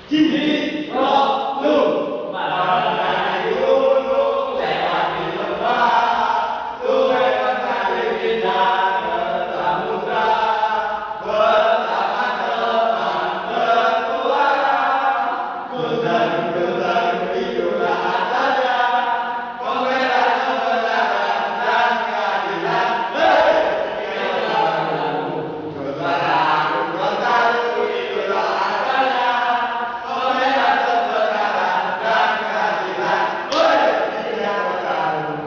Gigi Roh Pada gunung lewati lembah, sungai mengalir indah ke samudra, bersama teman bersuara, bertaruh hiduplah saja, membela kebenaran dan keadilan. Bertaruh hiduplah saja, membela kebenaran dan keadilan. Tidak bertaruh.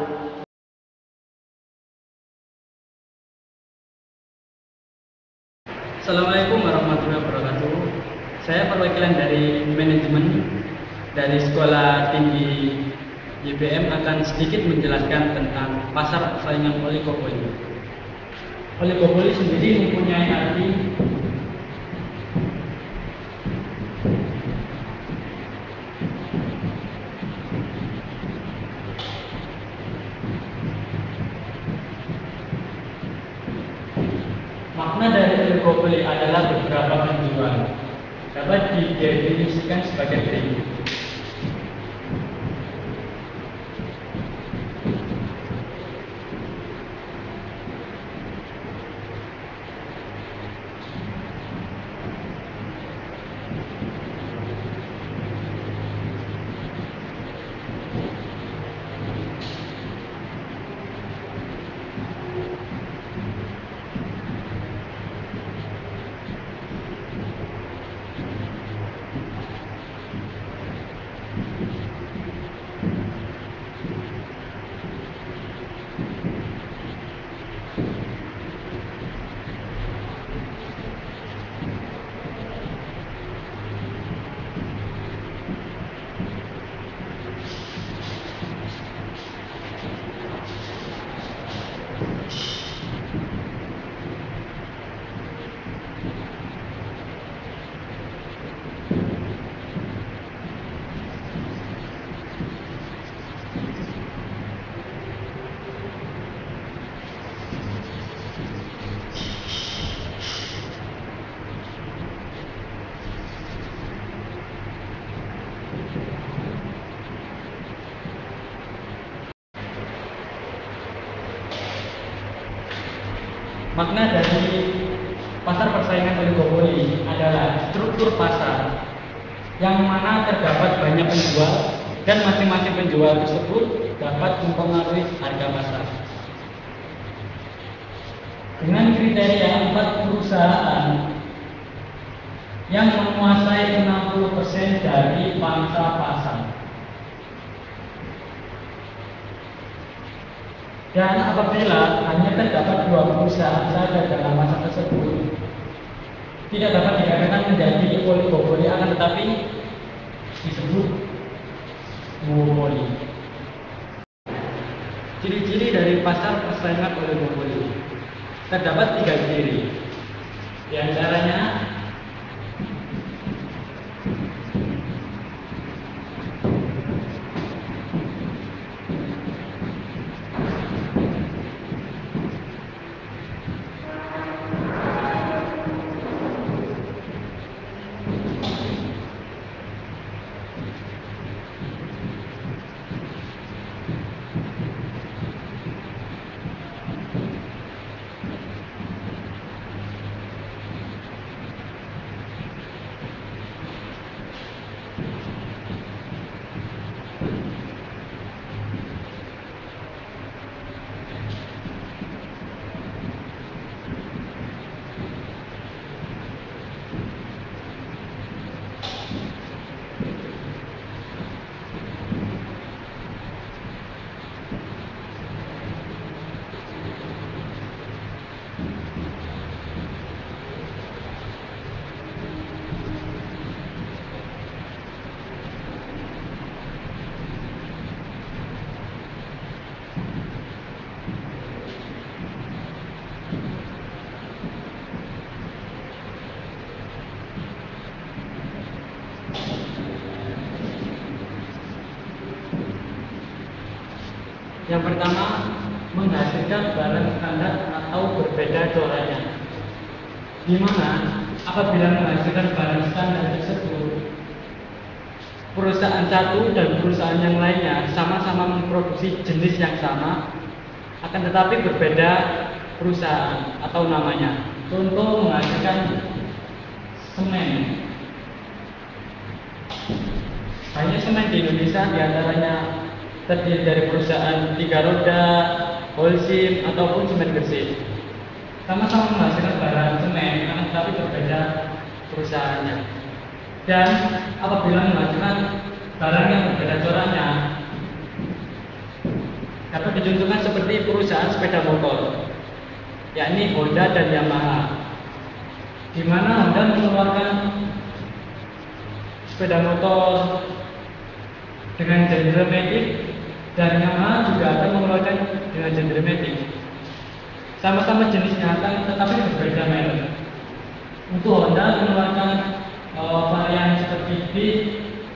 Assalamualaikum warahmatullahi wabarakatuh. Saya perwakilan dari manajemen dari Sekolah Tinggi YBM akan sedikit menjelaskan tentang pasar persaingan oligopoli. Oligopoli sendiri mempunyai arti makna dari oligopoli adalah beberapa penjual. Dapat didefinisikan sebagai berikut. Makna dari pasar persaingan oligopoli adalah struktur pasar yang mana terdapat banyak penjual dan masing-masing penjual tersebut dapat mempengaruhi harga pasar. Dengan kriteria 4 perusahaan yang menguasai 60% dari pangsa pasar. Dan apabila hanya terdapat 2 perusahaan saja dalam masa tersebut, tidak dapat dikatakan menjadi oligopoli, akan tetapi disebut duopoli. Ciri-ciri dari pasar persaingan oligopoli terdapat 3 ciri. Di antaranya yang pertama, menghasilkan barang standar atau berbeda coraknya. Di mana apabila menghasilkan barang standar tersebut perusahaan satu dan perusahaan yang lainnya sama-sama memproduksi jenis yang sama, akan tetapi berbeda perusahaan atau namanya. Contoh menghasilkan semen. Banyak semen di Indonesia, diantaranya terdiri dari perusahaan 3 roda, Holcim, ataupun semen Gresik. Sama-sama menghasilkan barang semen, akan tetapi berbeda perusahaannya. Dan apabila menghasilkan barang yang berbeda coraknya, dapat dicontohkan seperti perusahaan sepeda motor, yakni Honda dan Yamaha, di mana Honda mengeluarkan sepeda motor dengan genre matic dan Yamaha juga akan mengeluarkan dengan genre matic. Sama-sama jenisnya akan tetapi berbeda merek. Untuk Honda mengeluarkan varian seperti Beat,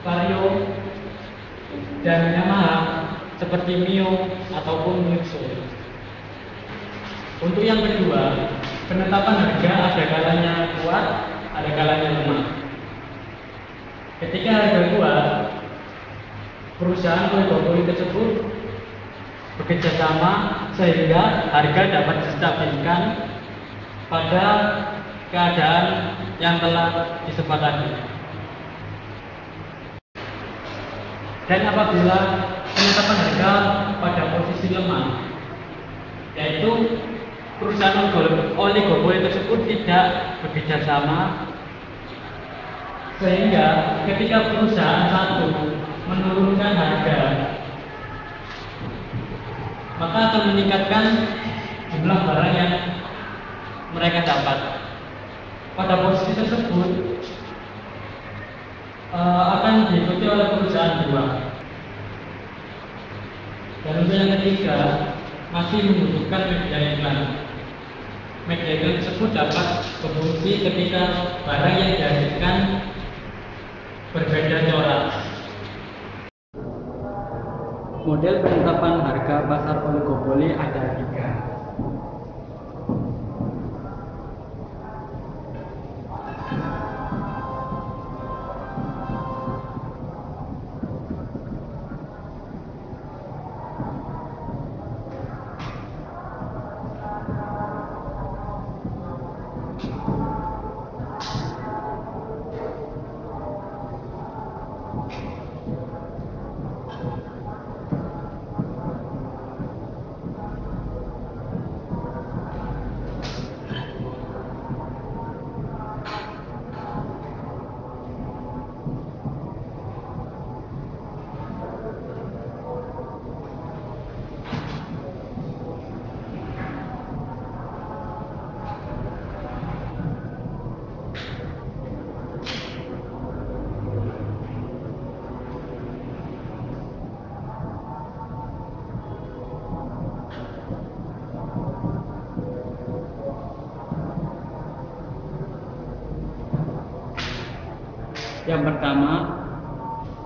Vario, dan Yamaha seperti Mio ataupun Nexo. Untuk yang kedua, penetapan harga ada kalanya kuat, ada kalanya lemah. Ketika harga kuat, perusahaan oligopoli tersebut bekerja sama sehingga harga dapat distabilkan pada keadaan yang telah disepakati. Dan apabila penetapan harga pada posisi lemah, yaitu perusahaan oligopoli tersebut tidak bekerja sama, sehingga ketika perusahaan satu menurunkan harga, maka akan meningkatkan jumlah barang yang mereka dapat. Pada posisi tersebut akan diikuti oleh perusahaan dua. Dan untuk yang ketiga, masih membutuhkan media iklan. Media iklan tersebut dapat berfungsi ketika barang yang dihasilkan berbeda corak. Model penetapan harga pasar oligopoli ada 3. Yang pertama,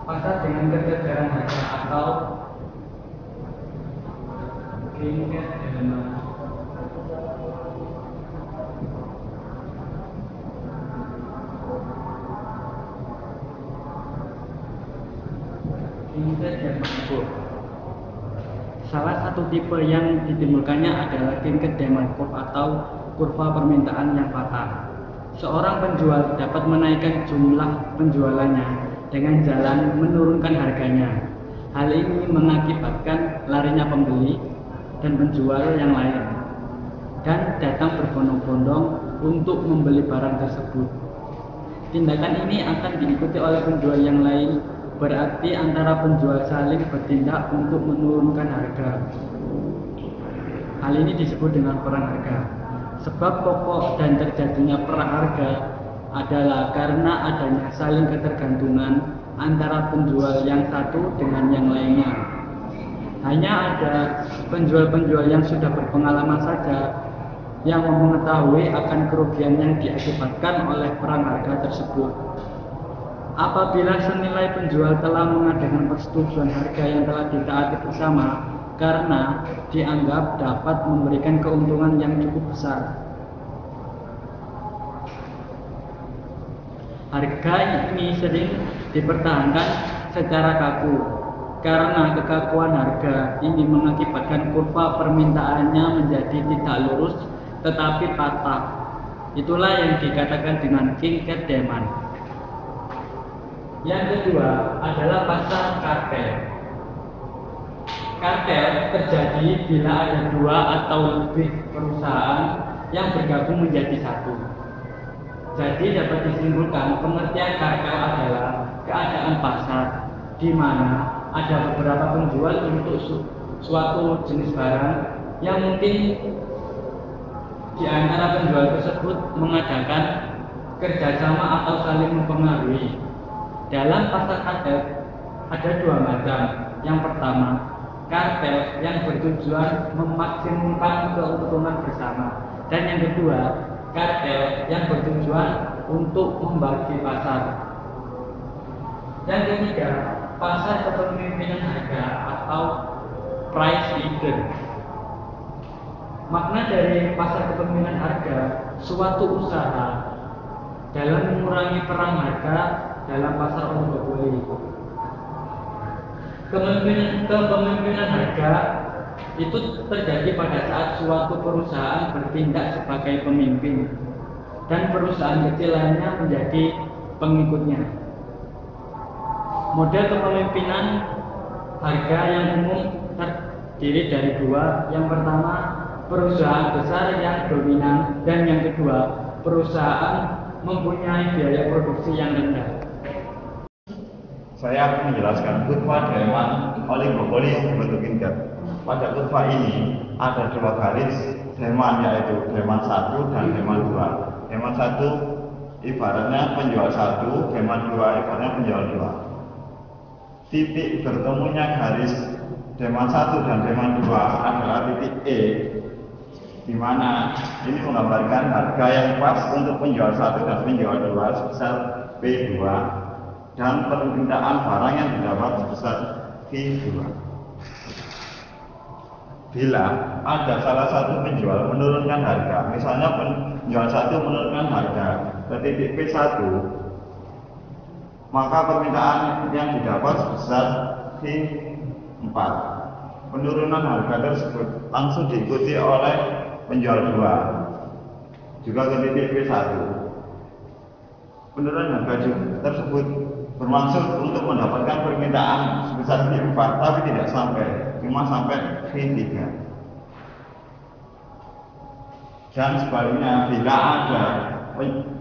pasar dengan kesejaran harga atau tingkat demand. Tingkat demand curve. Salah satu tipe yang ditimbulkannya adalah tingkat demand curve atau kurva permintaan yang patah. Seorang penjual dapat menaikkan jumlah penjualannya dengan jalan menurunkan harganya. Hal ini mengakibatkan larinya pembeli dan penjual yang lain dan datang berbondong-bondong untuk membeli barang tersebut. Tindakan ini akan diikuti oleh penjual yang lain, berarti antara penjual saling bertindak untuk menurunkan harga. Hal ini disebut dengan perang harga. Sebab pokok dan terjadinya perang harga adalah karena adanya saling ketergantungan antara penjual yang satu dengan yang lainnya. Hanya ada penjual-penjual yang sudah berpengalaman saja yang mengetahui akan kerugian yang diakibatkan oleh perang harga tersebut. Apabila senilai penjual telah mengadakan persetujuan harga yang telah ditaati bersama, karena dianggap dapat memberikan keuntungan yang cukup besar. Harga ini sering dipertahankan secara kaku, karena kekakuan harga ini mengakibatkan kurva permintaannya menjadi tidak lurus tetapi patah. Itulah yang dikatakan dengan king-cat demand. Yang kedua adalah pasar kartel. Kartel terjadi bila ada dua atau lebih perusahaan yang bergabung menjadi satu. Jadi dapat disimpulkan pengertian kartel adalah keadaan pasar di mana ada beberapa penjual untuk suatu jenis barang yang mungkin di antara penjual tersebut mengadakan kerjasama atau saling mempengaruhi. Dalam pasar kartel ada dua macam. Yang pertama, kartel yang bertujuan memaksimumkan keuntungan bersama, dan yang kedua, kartel yang bertujuan untuk membagi pasar. Yang ketiga, pasar kepemimpinan harga atau price leader. Makna dari pasar kepemimpinan harga suatu usaha dalam mengurangi perang harga dalam pasar oligopoli. Kepemimpinan harga itu terjadi pada saat suatu perusahaan bertindak sebagai pemimpin dan perusahaan kecil lainnya menjadi pengikutnya. Model kepemimpinan harga yang umum terdiri dari dua. Yang pertama, perusahaan besar yang dominan, dan yang kedua, perusahaan mempunyai biaya produksi yang rendah. Saya akan menjelaskan kurva demand oligopoli yang berbentuk king-cat. Pada kurva ini ada dua garis demand, yaitu demand 1 dan demand 2. Demand 1 ibaratnya penjual 1, demand 2 ibaratnya penjual 2. Titik bertemunya garis demand 1 dan demand 2 adalah titik E, di mana ini menggambarkan harga yang pas untuk penjual 1 dan penjual 2 sebesar P2 dan permintaan barang yang didapat sebesar Q2. Bila ada salah satu penjual menurunkan harga, misalnya penjual 1 menurunkan harga ke titik P1, maka permintaan yang didapat sebesar Q4. Penurunan harga tersebut langsung diikuti oleh penjual 2 juga ke titik P1. Penurunan harga tersebut bermaksud untuk mendapatkan permintaan sebesar Q4, tapi tidak sampai, cuma sampai Q3. Dan sebaliknya, bila ada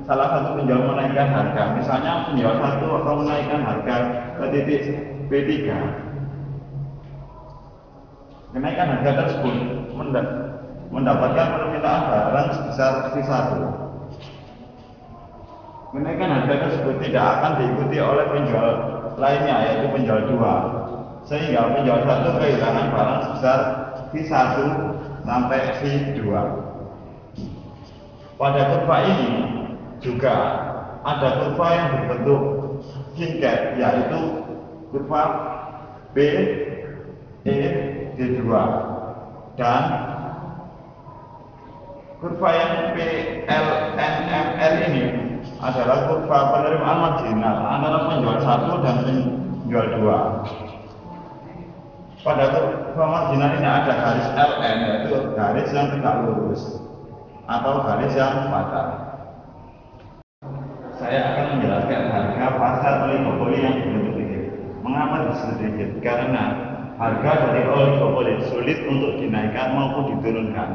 salah satu penjual menaikkan harga, misalnya penjual 1 akan menaikkan harga ke titik P3, kenaikan harga tersebut mendapatkan permintaan barang sebesar Q1. Kenaikan harga tersebut tidak akan diikuti oleh penjual lainnya, yaitu penjual 2, sehingga penjual 1 kehilangan barang sebesar Q1 sampai Q2. Pada kurva ini juga ada kurva yang berbentuk king-cat, yaitu kurva B, E, D2, dan kurva yang PLNMR ini adalah kurva penerimaan marginal antara penjual 1 dan penjual 2. Pada kurva marginal ini ada garis LN, yaitu garis yang tegak lurus atau garis yang patah. Saya akan menjelaskan harga pasar oligopoli yang berbentuk tinggi. Mengapa disebut tinggi? Karena harga dari oligopoli sulit untuk dinaikkan maupun diturunkan.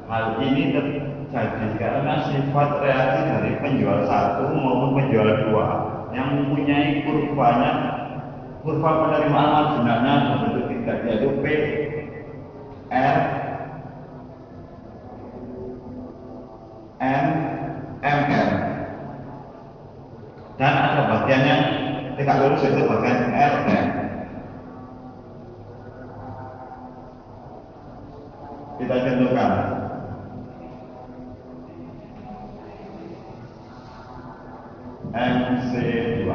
Hal ini terjadi karena sifat reaksi dari penjual 1 maupun penjual 2 yang mempunyai kurva penerimaan marginalnya berbentuk tingkat, yaitu P, R, N, M, R. Dan ada bagian yang tegak lurus, yaitu bagian R, M. Kita contohkan. MC2.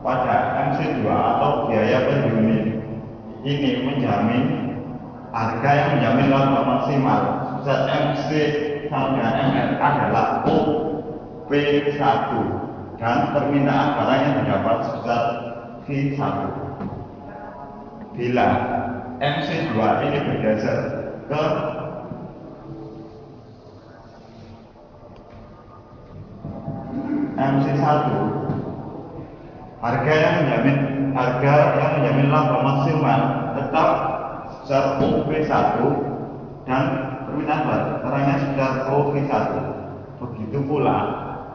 Pada MC2 atau biaya penunjuk ini menjamin harga yang menjamin laba maksimal sebesar MC sama dengan MR adalah OP1 dan permintaan barang yang didapat sebesar V1. Bila MC2 ini bergeser ke MC1, harga yang menjamin laba maksimal tetap sebesar OP1 dan permintaan barangnya sebesar OP1. Begitu pula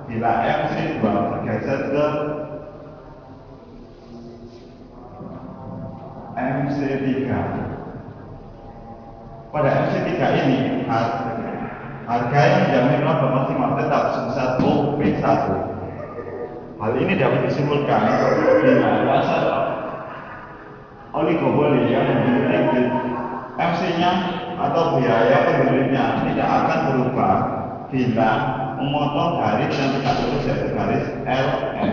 bila MC2 bergeser ke MC3. Pada MC3 ini harga yang menjamin laba maksimal tetap sebesar OP1. Hal ini dapat disimpulkan bila pasar oligopoli yang memiliki MC-nya atau biaya pembelinya tidak akan berubah bila memotong garis yang tidak lurus yaitu garis LM.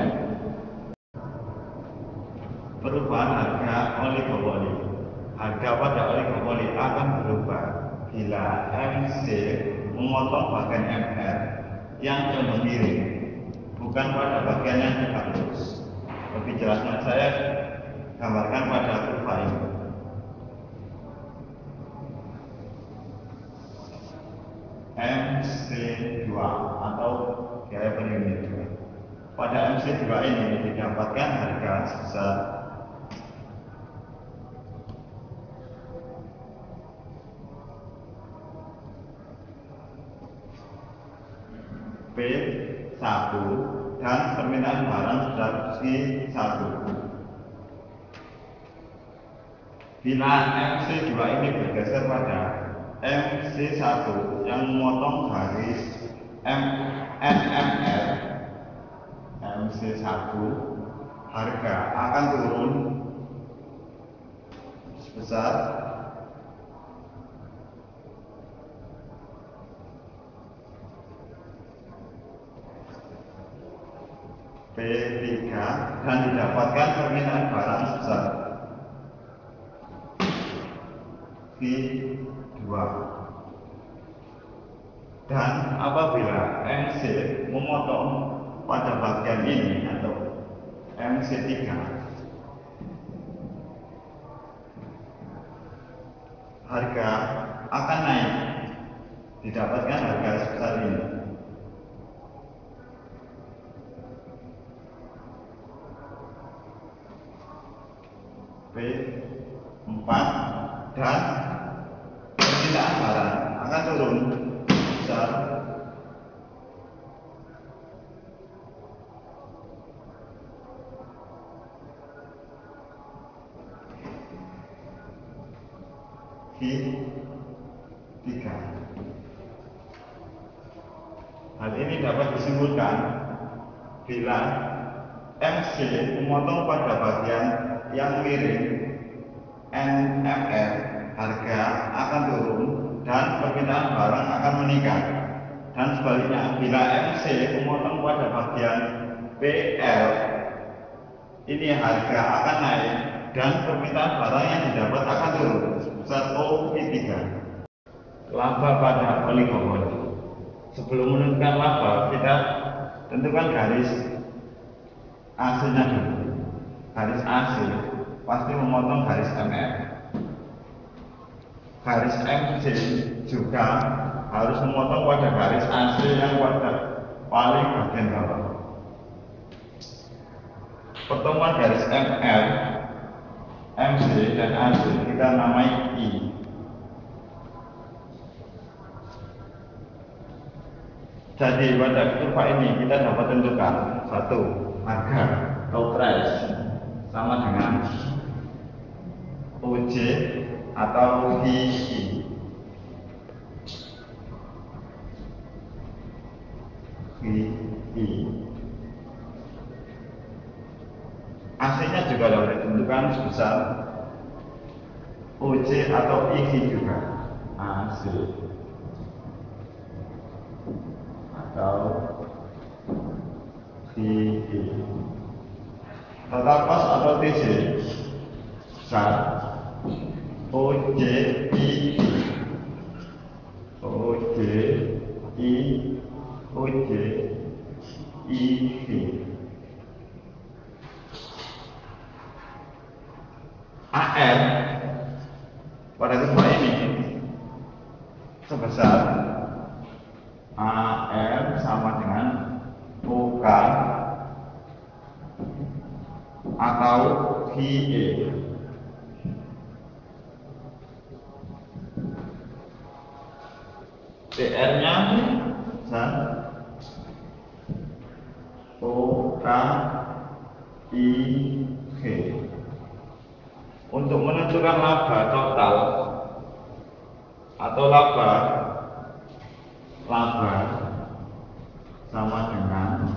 Perubahan harga oligopoli. Harga pada oligopoli akan berubah bila MC memotong bagian MR yang condong miring, bukan pada bagian yang tegak lurus. Lebih jelasnya saya gambarkan pada kurva ini. MC2 atau biaya per unit. Pada MC2 ini didapatkan harga sebesar P1 dan permintaan barang sebesar Q1. Bila MC2 ini bergeser pada MC1 yang memotong garis NMR MC1, harga akan turun sebesar P3 dan didapatkan permintaan barang sebesar Q2. Dan apabila MC memotong pada bagian ini atau MC3, harga akan naik, didapatkan harga sebesar ini. P4 dan permintaan barang akan turun sebesar Q3. Hal ini dapat disimpulkan bila MC memotong pada bagian yang miring NMR, harga akan turun dan permintaan barang akan meningkat. Dan sebaliknya, bila MC memotong pada bagian PL, ini harga akan naik dan permintaan barang yang didapat akan turun sebesar OP3. Laba pada oligopoli. Sebelum menentukan laba, kita tentukan garis AC-nya dulu. Garis AC pasti memotong garis MR. Garis MC juga harus memotong pada garis AC yang pada paling bagian bawah. Pertemuan garis MR, MC dan AC kita namai I. Jadi pada kurva ini kita dapat tentukan satu, harga atau price sama dengan OJ atau VI. AC-nya juga dapat ditentukan sebesar OJ atau IV juga. AC atau VI. Total cost atau TC besar OJI AR pada kurva ini sebesar AR sama dengan OK atau VE. PR-nya besar OK I G. Untuk menentukan laba total atau laba sama dengan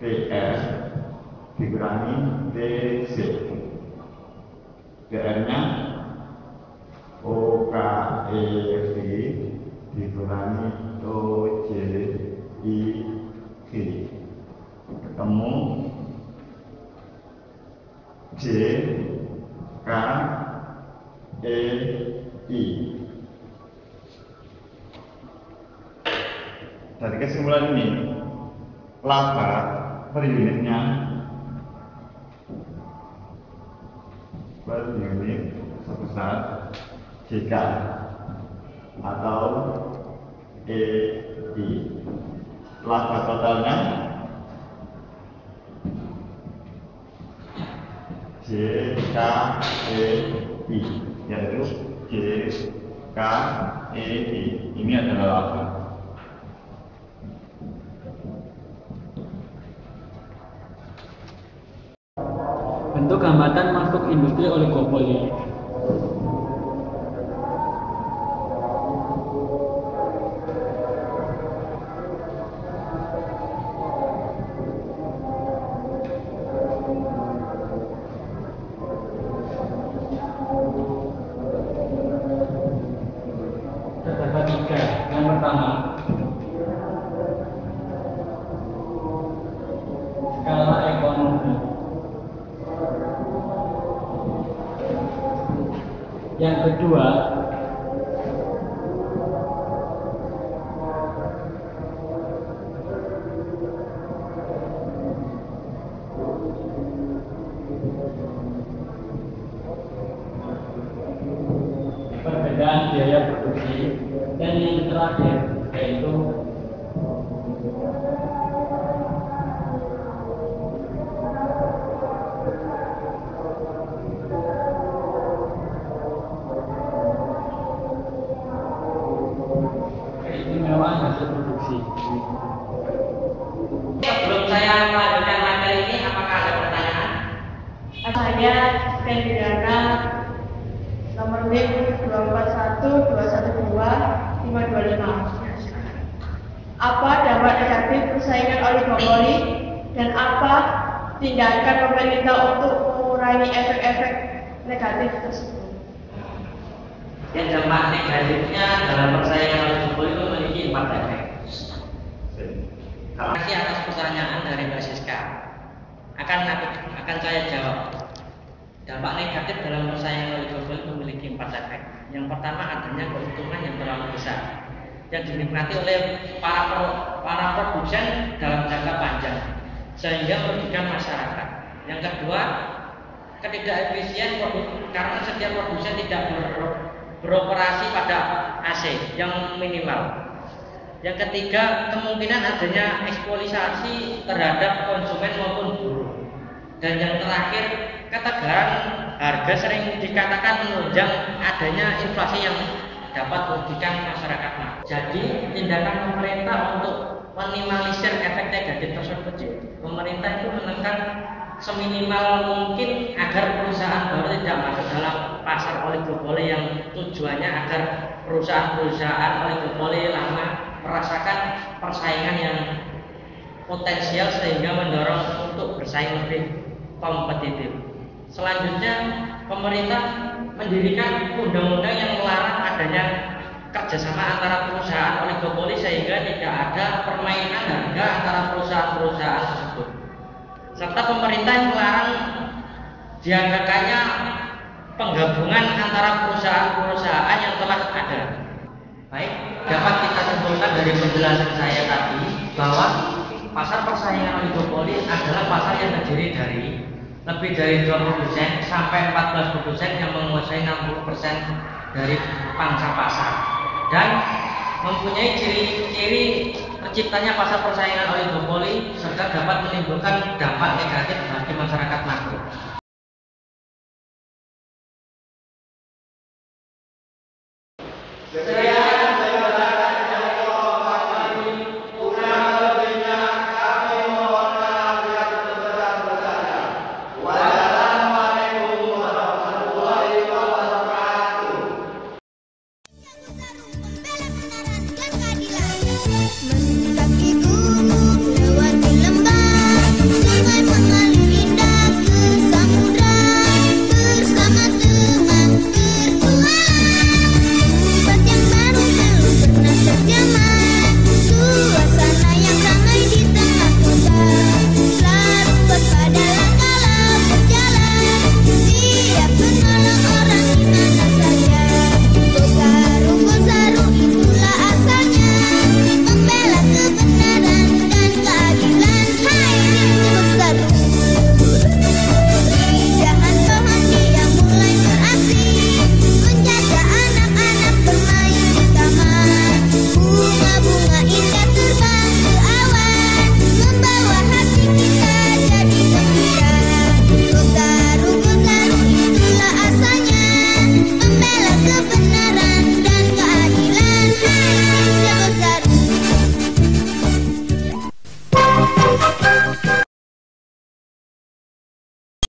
PR dikurangi TC. PR-nya OKEV dikurangi OJIG, ketemu JKEI. Dari kesimpulan ini, laba per unitnya sebesar JK atau EI. Laba totalnya JKEI, yaitu JKEI. Ini adalah laba. Bentuk hambatan masuk industri oligopoli. Terdapat tiga. Yang pertama, skala ekonomi. Yang kedua, perbedaan biaya produksi. Dan yang terakhir yaitu keistimewaan hasil produksi. Sebelum saya melanjutkan materi ini, apakah ada pertanyaan? Saya Pendana nomor NIM 241212525. Apa dampak negatif persaingan oligopoli dan apa tindakan pemerintah untuk mengurangi efek-efek negatif tersebut? Yang dampak negatifnya dalam persaingan oligopoli itu memiliki 4 efek. Terima kasih atas pertanyaan dari Mbak Siska. Akan saya jawab. Dampak negatif dalam persaingan oligopoli memiliki 4 efek. Yang pertama, adanya keuntungan yang terlalu besar yang dinikmati oleh para produsen dalam jangka panjang sehingga merugikan masyarakat. Yang kedua, ketidakefisien karena setiap produsen tidak beroperasi pada AC yang minimal. Yang ketiga, kemungkinan adanya eksploitasi terhadap konsumen maupun buruh. Dan yang terakhir, ketegangan harga sering dikatakan menunjang adanya inflasi yang dapat merugikan masyarakat. Jadi, tindakan pemerintah untuk meminimalisir efek negatif tersebut, pemerintah itu menekan seminimal mungkin agar perusahaan baru tidak masuk dalam pasar oligopoli yang tujuannya agar perusahaan-perusahaan oligopoli lama merasakan persaingan yang potensial sehingga mendorong untuk bersaing lebih kompetitif. Selanjutnya, pemerintah mendirikan undang-undang yang melarang adanya kerjasama antara perusahaan oligopoli sehingga tidak ada permainan harga antara perusahaan-perusahaan tersebut. Serta pemerintah yang melarang diadakannya penggabungan antara perusahaan-perusahaan yang telah ada. Baik, dapat kita simpulkan dari penjelasan saya tadi bahwa pasar persaingan oligopoli adalah pasar yang terdiri dari lebih dari 2 produsen sampai 14 produsen yang menguasai 60% dari pangsa pasar dan mempunyai ciri-ciri terciptanya pasar persaingan oligopoli serta dapat menimbulkan dampak negatif bagi masyarakat makro. Saya